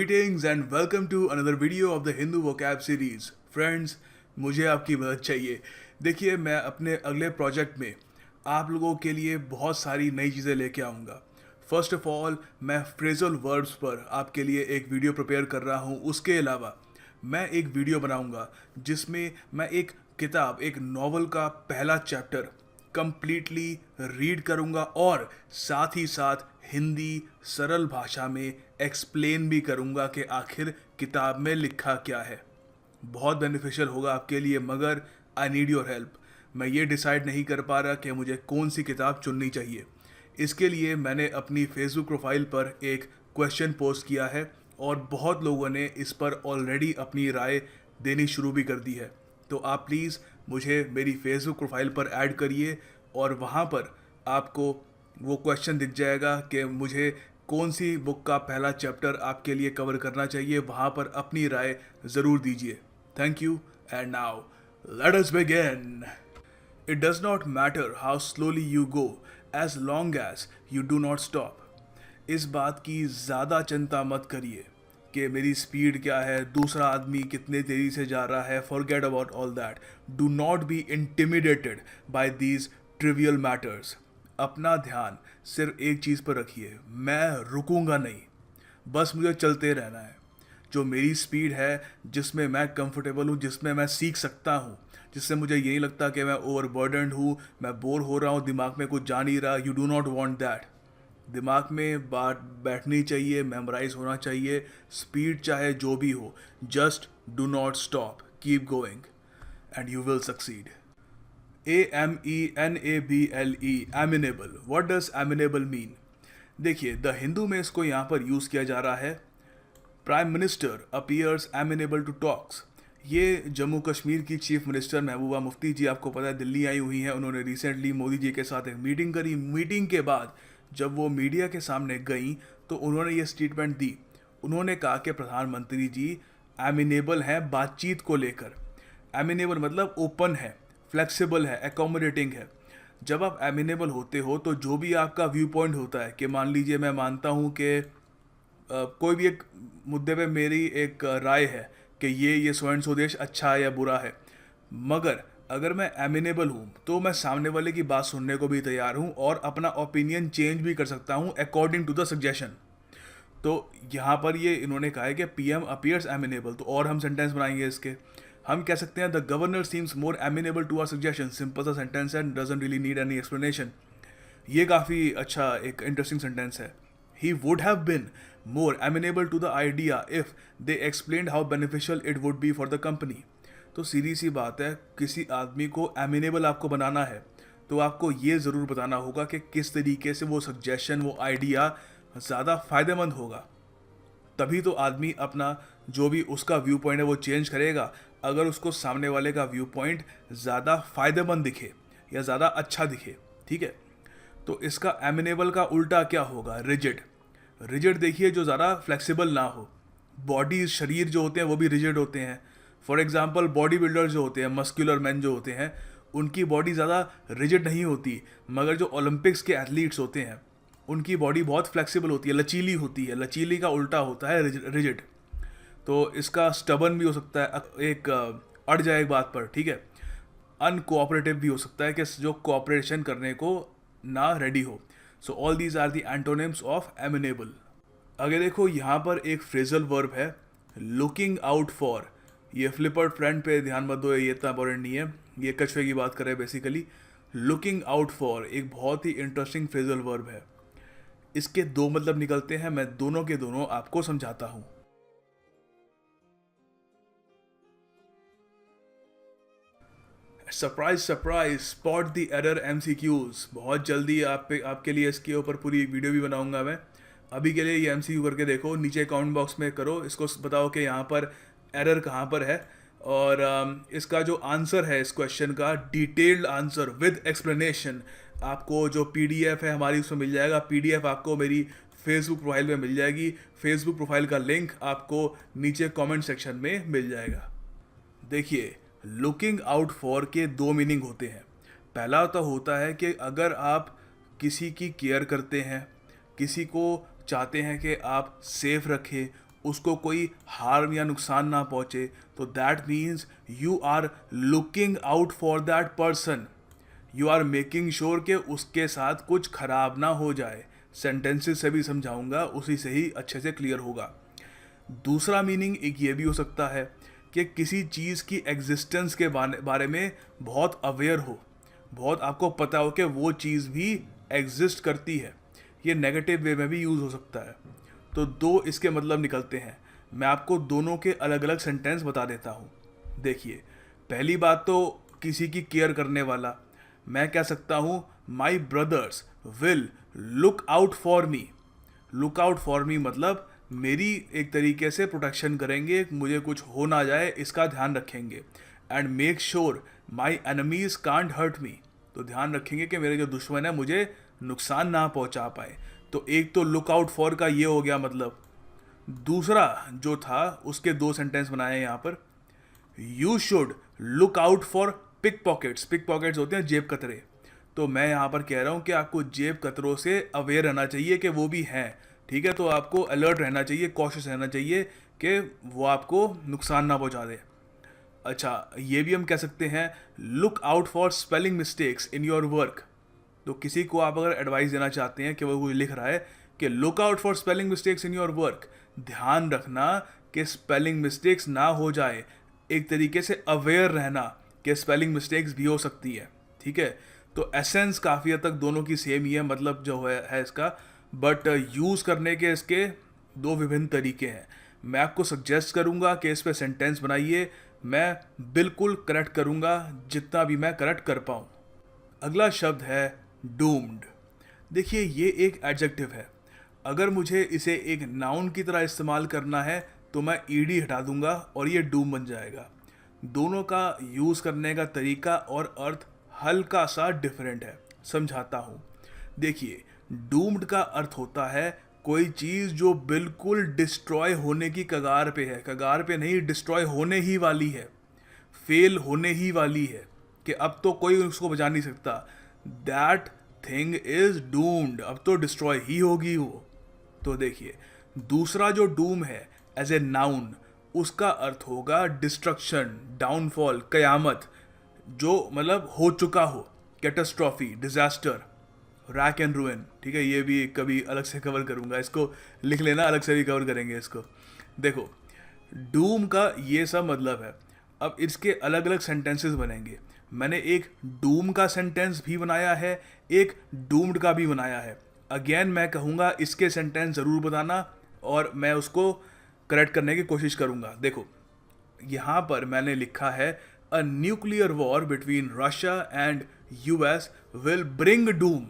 Greetings and welcome to another video of the Hindu Vocab series. Friends, मुझे आपकी मदद चाहिए। देखिए, मैं अपने अगले प्रोजेक्ट में आप लोगों के लिए बहुत सारी नई चीज़ें लेके आऊँगा। फर्स्ट ऑफ ऑल, मैं फ्रेजल वर्ब्स पर आपके लिए एक वीडियो प्रिपेयर कर रहा हूँ। उसके अलावा मैं एक वीडियो बनाऊँगा जिसमें मैं एक किताब, एक नॉवल का पहला चैप्टर कंप्लीटली रीड करूँगा और साथ ही साथ हिंदी सरल भाषा में एक्सप्लेन भी करूँगा कि आखिर किताब में लिखा क्या है। बहुत बेनिफिशियल होगा आपके लिए, मगर आई नीड योर हेल्प। मैं ये डिसाइड नहीं कर पा रहा कि मुझे कौन सी किताब चुननी चाहिए। इसके लिए मैंने अपनी फेसबुक प्रोफाइल पर एक क्वेश्चन पोस्ट किया है और बहुत लोगों ने इस पर ऑलरेडी अपनी राय देनी शुरू भी कर दी है। तो आप प्लीज़ मुझे मेरी फेसबुक प्रोफाइल पर ऐड करिए और वहाँ पर आपको वो क्वेश्चन दिख जाएगा कि मुझे कौन सी बुक का पहला चैप्टर आपके लिए कवर करना चाहिए। वहाँ पर अपनी राय ज़रूर दीजिए। Thank you and now let us begin. It does not matter how slowly you go as long as you do not stop. इस बात की ज़्यादा चिंता मत करिए कि मेरी स्पीड क्या है, दूसरा आदमी कितने तेज़ी से जा रहा है। Forget about all that. Do not be intimidated bye these trivial matters. अपना ध्यान सिर्फ एक चीज़ पर रखिए, मैं रुकूंगा नहीं, बस मुझे चलते रहना है। जो मेरी स्पीड है, जिसमें मैं कंफर्टेबल हूँ, जिसमें मैं सीख सकता हूँ, जिससे मुझे यही लगता कि मैं ओवरबर्डनड हूँ, मैं बोर हो रहा हूँ, दिमाग में कुछ जा नहीं रहा। You do not want that. दिमाग में बात बैठनी चाहिए, मेमोराइज होना चाहिए। स्पीड चाहे जो भी हो, just do not stop, keep going and you will succeed. AMENABLE, amenable. What does amenable mean? देखिए, द हिंदू में इसको यहाँ पर यूज़ किया जा रहा है। Prime minister appears amenable to talks. ये जम्मू कश्मीर की चीफ मिनिस्टर महबूबा मुफ्ती जी, आपको पता है, दिल्ली आई हुई हैं। उन्होंने रिसेंटली मोदी जी के साथ एक मीटिंग करी। मीटिंग के बाद जब वो मीडिया के सामने गई तो उन्होंने ये स्टेटमेंट दी। उन्होंने कहा कि प्रधानमंत्री जी एमिनेबल हैं बातचीत को लेकर। एमिनेबल मतलब ओपन है, फ्लेक्सिबल है, एकोमोडेटिंग है। जब आप एमिनेबल होते हो तो जो भी आपका व्यू पॉइंट होता है, कि मान लीजिए मैं मानता हूँ कि कोई भी एक मुद्दे पे मेरी एक राय है कि ये स्वयं स्वदेश अच्छा है या बुरा है, मगर अगर मैं एमिनेबल हूँ तो मैं सामने वाले की बात सुनने को भी तैयार हूँ और अपना ओपिनियन चेंज भी कर सकता हूँ अकॉर्डिंग टू द सजेशन। तो यहाँ पर ये इन्होंने कहा है कि पीएम अपीयर्स एमिनेबल, तो और हम सेंटेंस बनाएंगे इसके। हम कह सकते हैं the governor seems more amenable to our suggestion. Simple सा सेंटेंस है, doesn't really need any explanation. ये काफ़ी अच्छा एक इंटरेस्टिंग सेंटेंस है। He would have been more amenable to the idea if they explained how beneficial it would be for the company. तो सीधी सी बात है, किसी आदमी को एमिनेबल आपको बनाना है तो आपको ये ज़रूर बताना होगा कि किस तरीके से वो सजेशन, वो आइडिया ज़्यादा फ़ायदेमंद होगा। तभी तो आदमी अपना जो भी उसका व्यू पॉइंट है वो चेंज करेगा, अगर उसको सामने वाले का व्यू पॉइंट ज़्यादा फ़ायदेमंद दिखे या ज़्यादा अच्छा दिखे। ठीक है, तो इसका एमिनेबल का उल्टा क्या होगा? रिजिड। रिजिड देखिए, जो ज़्यादा फ्लेक्सिबल ना हो। बॉडी, शरीर जो होते हैं वो भी रिजिड होते हैं। फॉर एग्जांपल बॉडी बिल्डर जो होते हैं, मस्कुलर मैन जो होते हैं, उनकी बॉडी ज़्यादा रिजिड नहीं होती, मगर जो ओलंपिक्स के एथलीट्स होते हैं उनकी बॉडी बहुत फ्लेक्सिबल होती है, लचीली होती है। लचीली का उल्टा होता है रिजिड। तो इसका स्टबन भी हो सकता है, एक अड़ जाए एक बात पर, ठीक है। अनकोऑपरेटिव भी हो सकता है, कि जो कोऑपरेशन करने को ना रेडी हो। So all these are the antonyms of amenable. अगर देखो, यहाँ पर एक फ्रेजल वर्ब है, लुकिंग आउट फॉर। ये फ्लिपर्ड फ्रेंड पे ध्यान मत दो, ये इतना इंपॉर्टेंट नहीं है। ये कछुए की बात कर रहे हैं बेसिकली। लुकिंग आउट फॉर एक बहुत ही इंटरेस्टिंग फ्रेजल वर्ब है। इसके दो मतलब निकलते हैं, मैं दोनों के दोनों आपको समझाता हूं। Surprise surprise, spot the error MCQs। बहुत जल्दी आपके लिए इसके ऊपर पूरी एक वीडियो भी बनाऊंगा मैं। अभी के लिए ये MCQ करके देखो, नीचे कमेंट बॉक्स में करो, इसको बताओ कि यहाँ पर एरर कहाँ पर है। और इसका जो आंसर है इस क्वेश्चन का, डिटेल्ड आंसर विद एक्सप्लेनेशन, आपको जो PDF है हमारी उसमें मिल जाएगा। PDF आपको मेरी फेसबुक प्रोफाइल में मिल जाएगी। फेसबुक प्रोफाइल का लिंक आपको नीचे कमेंट सेक्शन में मिल जाएगा। देखिए, लुकिंग आउट फॉर के दो मीनिंग होते हैं। पहला तो होता है कि अगर आप किसी की केयर करते हैं, किसी को चाहते हैं कि आप सेफ रखें, उसको कोई हार्म या नुकसान ना पहुंचे, तो that means you are looking out for that person, you are making sure कि उसके साथ कुछ खराब ना हो जाए। सेंटेंसेस से भी समझाऊंगा, उसी से ही अच्छे से क्लियर होगा। दूसरा मीनिंग एक ये भी हो सकता है कि किसी चीज़ की एग्जिस्टेंस के बारे में बहुत अवेयर हो, बहुत आपको पता हो कि वो चीज़ भी एग्जिस्ट करती है। ये नेगेटिव वे में भी यूज़ हो सकता है। तो दो इसके मतलब निकलते हैं। मैं आपको दोनों के अलग अलग सेंटेंस बता देता हूँ। देखिए, पहली बात तो किसी की केयर करने वाला, मैं कह सकता हूँ my brothers will look out for me. Look out for me मतलब मेरी एक तरीके से प्रोटेक्शन करेंगे, मुझे कुछ हो ना जाए इसका ध्यान रखेंगे। And make sure my enemies can't hurt me, तो ध्यान रखेंगे कि मेरे जो दुश्मन है मुझे नुकसान ना पहुंचा पाए। तो एक तो लुक आउट फॉर का ये हो गया मतलब। दूसरा जो था उसके दो सेंटेंस बनाए हैं यहाँ पर। You should look out for pickpockets. Pickpockets होते हैं जेब कतरे। तो मैं यहाँ पर कह रहा हूँ कि आपको जेब कतरों से अवेयर रहना चाहिए कि वो भी हैं, ठीक है। तो आपको अलर्ट रहना चाहिए, कॉशियस रहना चाहिए कि वो आपको नुकसान ना पहुँचा दे। अच्छा, ये भी हम कह सकते हैं look out for spelling mistakes in your work. तो किसी को आप अगर एडवाइस देना चाहते हैं कि वो कुछ लिख रहा है कि look out for spelling mistakes in your work, ध्यान रखना कि स्पेलिंग मिस्टेक्स ना हो जाए। एक तरीके से अवेयर रहना कि स्पेलिंग मिस्टेक्स भी हो सकती है, ठीक है। तो एसेंस काफ़ी हद तक दोनों की सेम ही है, मतलब जो है इसका, बट यूज़ करने के इसके दो विभिन्न तरीके हैं। मैं आपको सजेस्ट करूंगा कि इस पे सेंटेंस बनाइए, मैं बिल्कुल करेक्ट करूंगा जितना भी मैं करेक्ट कर पाऊँ। अगला शब्द है डूम्ड। देखिए, ये एक एडजेक्टिव है। अगर मुझे इसे एक नाउन की तरह इस्तेमाल करना है तो मैं ईडी हटा दूंगा और ये डूम बन जाएगा। दोनों का यूज़ करने का तरीका और अर्थ हल्का सा डिफरेंट है, समझाता हूँ। देखिए, डूम्ड का अर्थ होता है कोई चीज़ जो बिल्कुल डिस्ट्रॉय होने की कगार पे है, कगार पे नहीं, डिस्ट्रॉय होने ही वाली है, फेल होने ही वाली है, कि अब तो कोई उसको बचा नहीं सकता। दैट थिंग इज डूम्ड, अब तो डिस्ट्रॉय ही होगी वो। तो देखिए, दूसरा जो डूम है एज ए नाउन, उसका अर्थ होगा डिस्ट्रक्शन, डाउनफॉल, कयामत, जो मतलब हो चुका हो, catastrophe, disaster, rack and ruin, ठीक है। ये भी कभी अलग से कवर करूंगा, इसको लिख लेना, अलग से भी कवर करेंगे इसको। देखो, डूम का ये सब मतलब है। अब इसके अलग अलग सेंटेंसेस बनेंगे। मैंने एक डूम का सेंटेंस भी बनाया है, एक डूम्ड का भी बनाया है। अगेन मैं कहूँगा इसके सेंटेंस ज़रूर बताना और मैं उसको करेक्ट करने की कोशिश करूँगा। देखो, यहाँ पर मैंने लिखा है a nuclear war between Russia and US will bring Doom.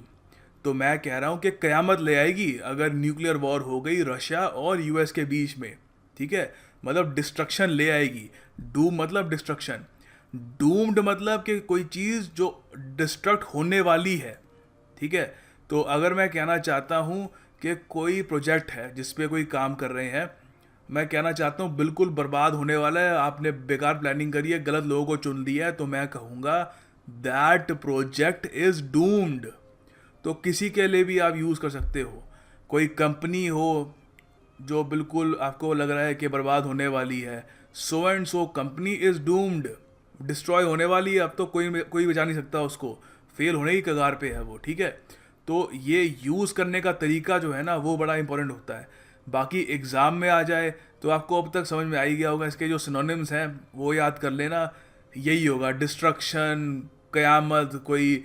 तो मैं कह रहा हूँ कि कयामत ले आएगी अगर न्यूक्लियर वॉर हो गई रशिया और यूएस के बीच में, ठीक है। मतलब डिस्ट्रक्शन ले आएगी। डूम मतलब डिस्ट्रक्शन, डूम्ड मतलब कि कोई चीज़ जो डिस्ट्रक्ट होने वाली है, ठीक है। तो अगर मैं कहना चाहता हूँ कि कोई प्रोजेक्ट है जिस पे कोई काम कर रहे हैं, मैं कहना चाहता हूँ बिल्कुल बर्बाद होने वाला है, आपने बेकार प्लानिंग करी है, गलत लोगों को चुन लिया है, तो मैं कहूँगा दैट प्रोजेक्ट इज़ डूम्ड। तो किसी के लिए भी आप यूज़ कर सकते हो। कोई कंपनी हो जो बिल्कुल आपको लग रहा है कि बर्बाद होने वाली है, so and so company is doomed, destroy होने वाली है, अब तो कोई बचा नहीं सकता उसको, फेल होने की कगार पे है वो, ठीक है। तो ये यूज़ करने का तरीका जो है ना, वो बड़ा इंपॉर्टेंट होता है। बाकी एग्ज़ाम में आ जाए तो आपको अब तक समझ में आ ही गया होगा, इसके जो सिनोनिम्स हैं वो याद कर लेना। यही होगा, डिस्ट्रक्शन, कयामत, कोई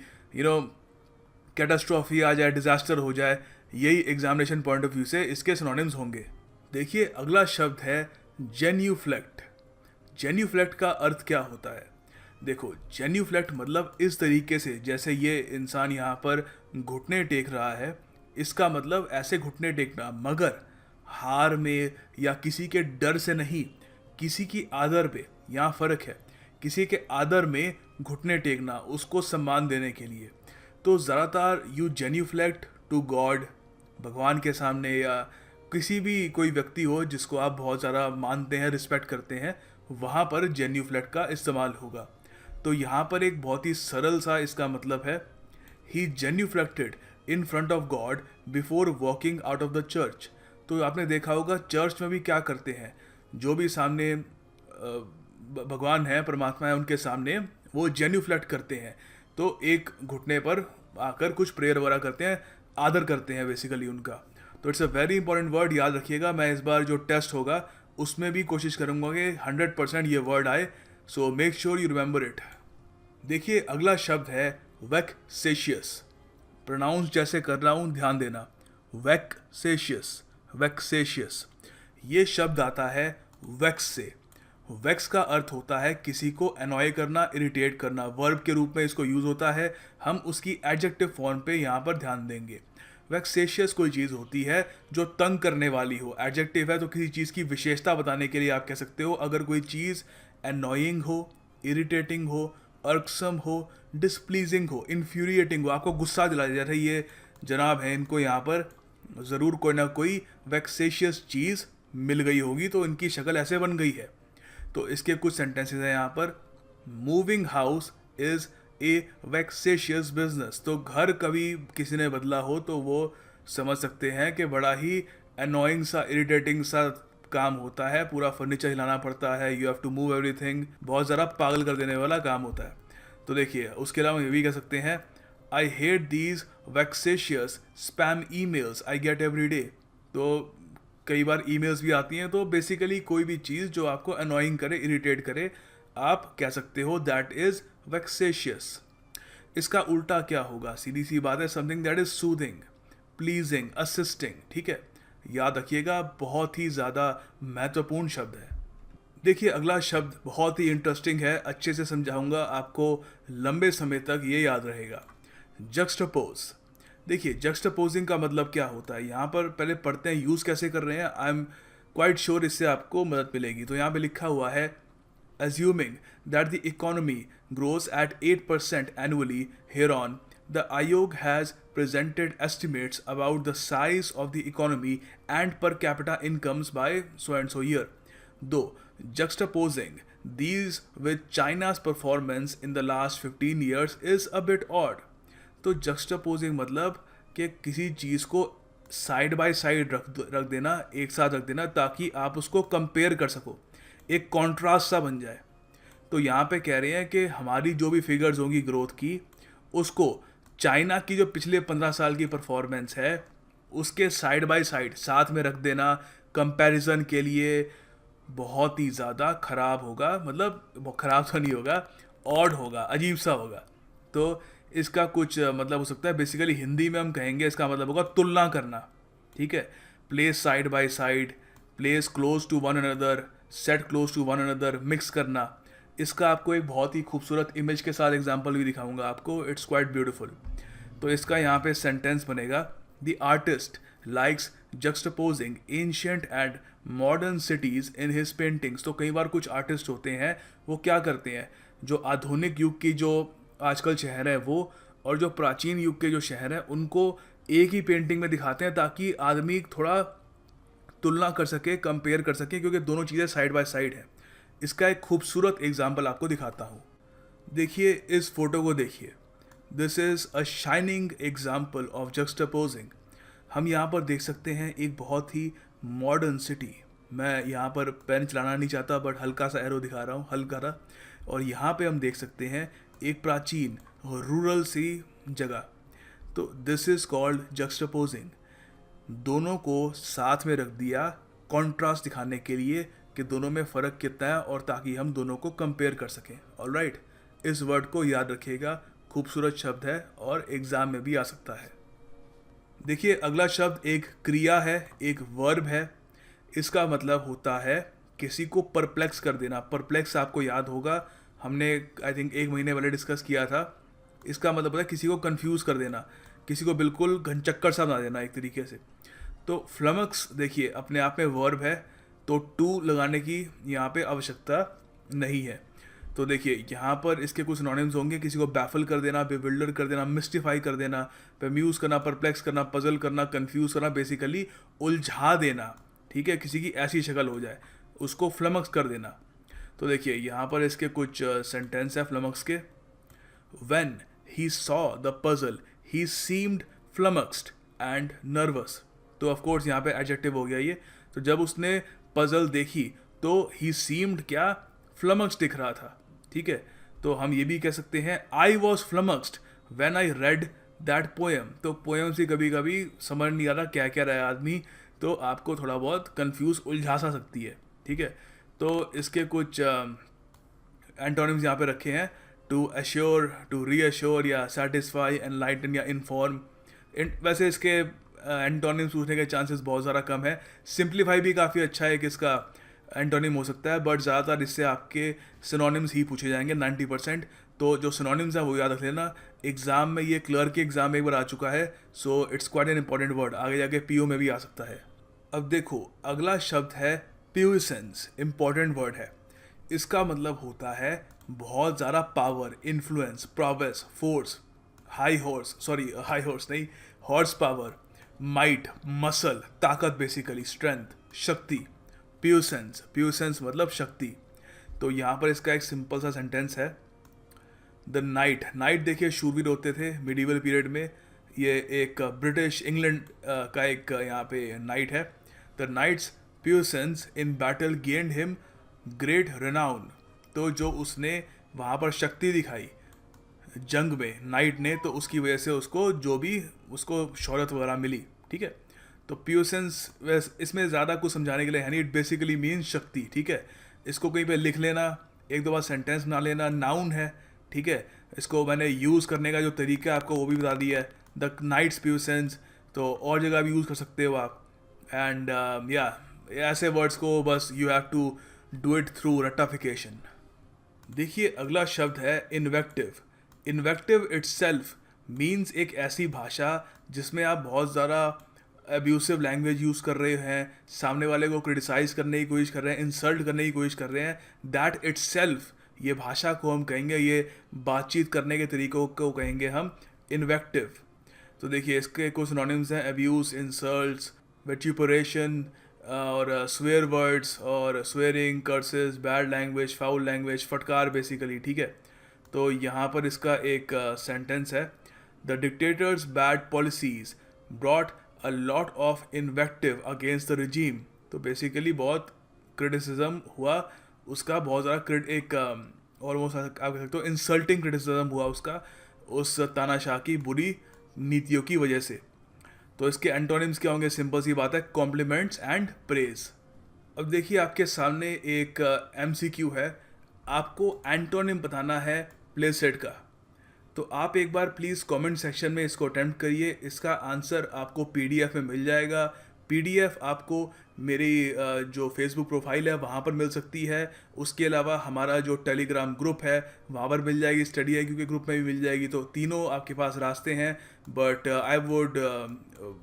कैटास्ट्रॉफी आ जाए, डिज़ास्टर हो जाए, यही एग्जामिनेशन पॉइंट ऑफ व्यू से इसके सिनोनिम्स होंगे। देखिए, अगला शब्द है जेन्यूफ्लेक्ट। जेन्यूफ्लेक्ट का अर्थ क्या होता है? देखो, जेन्यूफ्लेक्ट मतलब इस तरीके से, जैसे ये इंसान यहाँ पर घुटने टेक रहा है, इसका मतलब ऐसे घुटने टेकना, मगर हार में या किसी के डर से नहीं, किसी की आदर पे। यहाँ फ़र्क है, किसी के आदर में घुटने टेकना, उसको सम्मान देने के लिए। तो ज़्यादातर यू जेन्यूफ्लेक्ट टू गॉड, भगवान के सामने, या किसी भी कोई व्यक्ति हो जिसको आप बहुत ज़्यादा मानते हैं, रिस्पेक्ट करते हैं, वहाँ पर जेन्यूफ्लेक्ट का इस्तेमाल होगा। तो यहाँ पर एक बहुत ही सरल सा इसका मतलब है, he genuflected in front of God before walking out of the church. तो आपने देखा होगा चर्च में भी क्या करते हैं, जो भी सामने भगवान है, परमात्मा है, उनके सामने वो जेन्यूफ्लेक्ट करते हैं, तो एक घुटने पर आकर कुछ प्रेयर वगैरह करते हैं, आदर करते हैं बेसिकली उनका। तो it's a very important word, याद रखिएगा। मैं इस बार जो टेस्ट होगा उसमें भी कोशिश करूंगा कि 100% ये वर्ड आए, so make sure you remember it. देखिए अगला शब्द है वैक्सेशियस। प्रोनाउंस जैसे कर रहा हूँ, ध्यान देना। Vexatious, vexatious. ये शब्द आता है वैक्स से। वैक्स का अर्थ होता है किसी को अनॉय करना, इरिटेट करना। वर्ब के रूप में इसको यूज़ होता है। हम उसकी एडजेक्टिव फॉर्म पे यहाँ पर ध्यान देंगे। वैक्सेशियस कोई चीज़ होती है जो तंग करने वाली हो। एडजेक्टिव है तो किसी चीज़ की विशेषता बताने के लिए आप कह सकते हो। अगर कोई चीज़ अनॉइंग हो, इरिटेटिंग हो, अर्कसम हो, डिसप्लीजिंग हो, इन्फ्यूरिएटिंग हो, आपको गुस्सा दिला दे, जैसे ये जनाब हैं, इनको यहाँ पर ज़रूर कोई ना कोई वैक्सेशियस चीज़ मिल गई होगी तो इनकी शक्ल ऐसे बन गई है। तो इसके कुछ सेंटेंसेस हैं यहाँ पर। Moving house is a vexatious business. तो घर कभी किसी ने बदला हो तो वो समझ सकते हैं कि बड़ा ही अनोइंग सा, इरिटेटिंग सा काम होता है। पूरा फर्नीचर हिलाना पड़ता है, you have to move everything, बहुत ज़्यादा पागल कर देने वाला काम होता है। तो देखिए उसके अलावा ये भी कह सकते हैं, I hate these vexatious spam emails I get every day. तो कई बार ईमेल्स भी आती हैं, तो बेसिकली कोई भी चीज़ जो आपको अनोइंग करे, इरिटेट करे, आप कह सकते हो दैट इज़ वैक्सेशियस। इसका उल्टा क्या होगा? सीधी सी बात है, something that is soothing, pleasing, assisting. ठीक है, याद रखिएगा, बहुत ही ज़्यादा महत्वपूर्ण शब्द है। देखिए अगला शब्द बहुत ही इंटरेस्टिंग है, अच्छे से समझाऊंगा आपको, लंबे समय तक ये याद रहेगा। जक्सटापोज। देखिए जक्सटापोजिंग का मतलब क्या होता है, यहाँ पर पहले पढ़ते हैं यूज़ कैसे कर रहे हैं। आई एम क्वाइट श्योर इससे आपको मदद मिलेगी। तो यहाँ पे लिखा हुआ है, assuming that the economy grows at 8% annually hereon, the Ayog has presented estimates about the size of the economy and per capita incomes by so and so year. Though juxtaposing these with China's performance in the last 15 years is a bit odd. तो juxtaposing मतलब कि किसी चीज़ को side by side रख देना, एक साथ रख देना, ताकि आप उसको कंपेयर कर सको, एक कॉन्ट्रास्ट सा बन जाए। तो यहाँ पे कह रहे हैं कि हमारी जो भी फिगर्स होंगी ग्रोथ की, उसको चाइना की जो पिछले 15 साल की परफॉर्मेंस है उसके साइड बाय साइड साथ में रख देना कंपैरिजन के लिए। बहुत ही ज़्यादा ख़राब होगा, मतलब ख़राब तो नहीं होगा, ऑड होगा, अजीब सा होगा। तो इसका कुछ मतलब हो सकता है, बेसिकली हिंदी में हम कहेंगे इसका मतलब होगा तुलना करना। ठीक है, place side by side, place close to one another, set close to one another, mix करना। इसका आपको एक बहुत ही खूबसूरत इमेज के साथ एग्जांपल भी दिखाऊंगा आपको, इट्स क्वाइट ब्यूटीफुल। तो इसका यहाँ पे सेंटेंस बनेगा, the artist likes juxtaposing ancient and modern cities in his paintings. तो कई बार कुछ आर्टिस्ट होते हैं, वो क्या करते हैं, जो आधुनिक युग की जो आजकल शहर है वो, और जो प्राचीन युग के जो शहर हैं उनको एक ही पेंटिंग में दिखाते हैं, ताकि आदमी थोड़ा तुलना कर सके, कंपेयर कर सके, क्योंकि दोनों चीज़ें साइड बाय साइड हैं। इसका एक खूबसूरत एग्जाम्पल आपको दिखाता हूँ। देखिए इस फोटो को देखिए, this is a shining example of juxtaposing. हम यहाँ पर देख सकते हैं एक बहुत ही मॉडर्न सिटी। मैं यहाँ पर पेन चलाना नहीं चाहता, बट हल्का सा एरो दिखा रहा हूँ, हल्का सा। और यहाँ पे हम देख सकते हैं एक प्राचीन रूरल सी जगह। तो दिस इज़ कॉल्ड जक्सटापोजिंग। दोनों को साथ में रख दिया कॉन्ट्रास्ट दिखाने के लिए कि दोनों में फ़र्क कितना है, और ताकि हम दोनों को कंपेयर कर सकें। ऑलराइट, इस वर्ड को याद रखिएगा, खूबसूरत शब्द है और एग्ज़ाम में भी आ सकता है। देखिए अगला शब्द एक क्रिया है, एक वर्ब है। इसका मतलब होता है किसी को परप्लेक्स कर देना। परप्लेक्स आपको याद होगा, हमने आई थिंक 1 महीने पहले डिस्कस किया था। इसका मतलब होता है किसी को कंफ्यूज कर देना, किसी को बिल्कुल घनचक्कर सा बना देना एक तरीके से। तो फ्लमक्स देखिए अपने आप में वर्ब है, तो टू लगाने की यहाँ पे आवश्यकता नहीं है। तो देखिए यहाँ पर इसके कुछ सिनोनिम्स होंगे, किसी को बैफल कर देना, बेविल्डर कर देना, मिस्टिफाई कर देना, बेम्यूज करना, परप्लेक्स करना, पजल करना, कंफ्यूज करना, बेसिकली उलझा देना। ठीक है, किसी की ऐसी शक्ल हो जाए उसको फ्लमक्स कर देना। तो देखिए यहाँ पर इसके कुछ सेंटेंस है फ्लमक्स के। When he saw the puzzle he seemed flummoxed and nervous. तो तो ऑफ कोर्स यहाँ पे एडजेक्टिव हो गया ये। तो जब उसने पजल देखी तो ही सीम्ड क्या, फ्लमक्स दिख रहा था, ठीक है। तो हम ये भी कह सकते हैं I was flummoxed when I read that poem. तो पोएम से कभी कभी समझ नहीं आता क्या क्या रहा है आदमी, तो आपको थोड़ा बहुत कंफ्यूज उलझा सा सकती है, ठीक है। तो इसके कुछ एंटोनिम्स यहाँ पे रखे हैं, टू एश्योर, टू रीअश्योर, या सेटिस्फाई, एनलाइटन या इन्फॉर्म। वैसे इसके एंटोनिम्स पूछने के चांसेस बहुत ज़्यादा कम है। सिंप्लीफाई भी काफ़ी अच्छा है कि इसका एंटोनिम हो सकता है, बट ज़्यादातर इससे आपके सिनोनिम्स ही पूछे जाएंगे 90%। तो जो सिनोनिम्स है वो याद रख लेना। एग्ज़ाम में ये क्लर्क के एग्ज़ाम में एक बार आ चुका है, so it's quite an important word, आगे जाके पीओ में भी आ सकता है। अब देखो अगला शब्द है प्यूसेंस, इंपॉर्टेंट वर्ड है। इसका मतलब होता है बहुत ज़्यादा power, influence, prowess, force, high horse नहीं, हॉर्स पावर, माइट, मसल, ताकत, बेसिकली स्ट्रेंथ, शक्ति। प्यूसेंस मतलब शक्ति। तो यहाँ पर इसका एक सिंपल सा सेंटेंस है, द नाइट देखिए शूरवीर होते थे मिडीवल पीरियड में, ये एक ब्रिटिश इंग्लैंड का एक यहाँ पे नाइट है। The knight's puissance in battle gained him great renown. तो जो उसने वहाँ पर शक्ति दिखाई जंग में नाइट ने, तो उसकी वजह से उसको जो भी उसको शोहरत वगैरह मिली, ठीक है। तो प्यूसेंस इसमें ज़्यादा कुछ समझाने के लिए है नहीं, इट बेसिकली मीन्स शक्ति, ठीक है। इसको कहीं पे लिख लेना, एक दो बार सेंटेंस बना लेना, नाउन है, ठीक है। इसको मैंने यूज़ करने का जो तरीका है आपको वो भी बता दिया है, द नाइट्स प्यूसेंस। तो और जगह भी यूज़ कर सकते हो आप। एंड या ऐसे वर्ड्स को बस you have to do it through रटाफिकेशन। देखिए अगला शब्द है इन्वेक्टिव। इन्वेक्टिव इट्सेल्फ मीन्स एक ऐसी भाषा जिसमें आप बहुत ज़्यादा अब्यूसिव लैंग्वेज यूज़ कर रहे हैं, सामने वाले को क्रिटिसाइज करने की कोशिश कर रहे हैं, इंसल्ट करने की कोशिश कर रहे हैं, दैट इट्सेल्फ, ये भाषा को हम कहेंगे, ये बातचीत करने के तरीकों को कहेंगे हम इन्वेक्टिव। तो देखिए इसके कुछ सिनोनिम्स हैं, अब्यूज, इंसल्ट्स, विट्यूपरेशन, और स्वेयर वर्ड्स और swearing, curses, bad language, foul language, फटकार बेसिकली, ठीक है। तो यहाँ पर इसका एक सेंटेंस है, the dictator's bad policies brought a lot of invective against the regime. तो बेसिकली बहुत क्रिटिसिज्म हुआ उसका, बहुत ज़्यादा एक ऑलमोस्ट आप कह सकते हो इंसल्टिंग क्रिटिसिज्म हुआ उसका, उस तानाशाह की बुरी नीतियों की वजह से। तो इसके एंटोनिम्स क्या होंगे, सिंपल सी बात है, कॉम्प्लीमेंट्स एंड प्रेज। अब देखिए आपके सामने एक MCQ है, आपको एंटोनिम बताना है प्लेसेट का। तो आप एक बार प्लीज़ कमेंट सेक्शन में इसको अटेम्प्ट करिए, इसका आंसर आपको PDF में मिल जाएगा। PDF आपको मेरी जो फेसबुक प्रोफाइल है वहाँ पर मिल सकती है, उसके अलावा हमारा जो टेलीग्राम ग्रुप है वहाँ पर मिल जाएगी, स्टडी IQ के ग्रुप में भी मिल जाएगी। तो तीनों आपके पास रास्ते हैं, but I would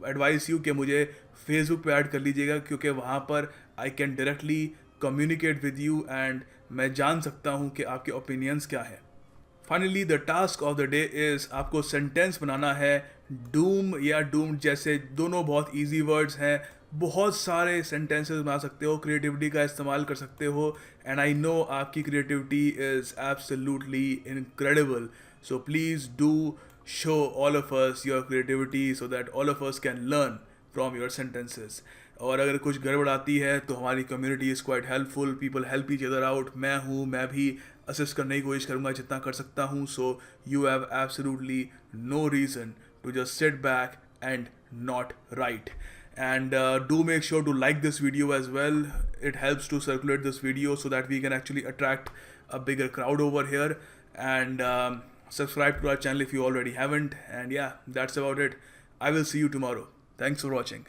advise you कि मुझे फेसबुक पे ऐड कर लीजिएगा, क्योंकि वहाँ पर I can directly communicate with you and मैं जान सकता हूँ कि आपके ओपिनियंस क्या हैं। Finally the task of the day is, आपको सेंटेंस बनाना है, डूम या डूम्ड जैसे दोनों बहुत इजी वर्ड्स हैं, बहुत सारे सेंटेंसेस बना सकते हो, क्रिएटिविटी का इस्तेमाल कर सकते हो, एंड आई नो आपकी creativity is absolutely incredible. So please do show all of us your creativity so that all of us can learn from your sentences. और अगर कुछ गड़बड़ आती है तो हमारी community is quite helpful, people help each other out. मैं भी असिस्ट करने की कोशिश करूँगा जितना कर सकता हूँ। So you have absolutely no reason to just sit back and not write. And do make sure to like this video as well. It helps to circulate this video so that we can actually attract a bigger crowd over here. And subscribe to our channel if you already haven't. And yeah, that's about it. I will see you tomorrow. Thanks for watching.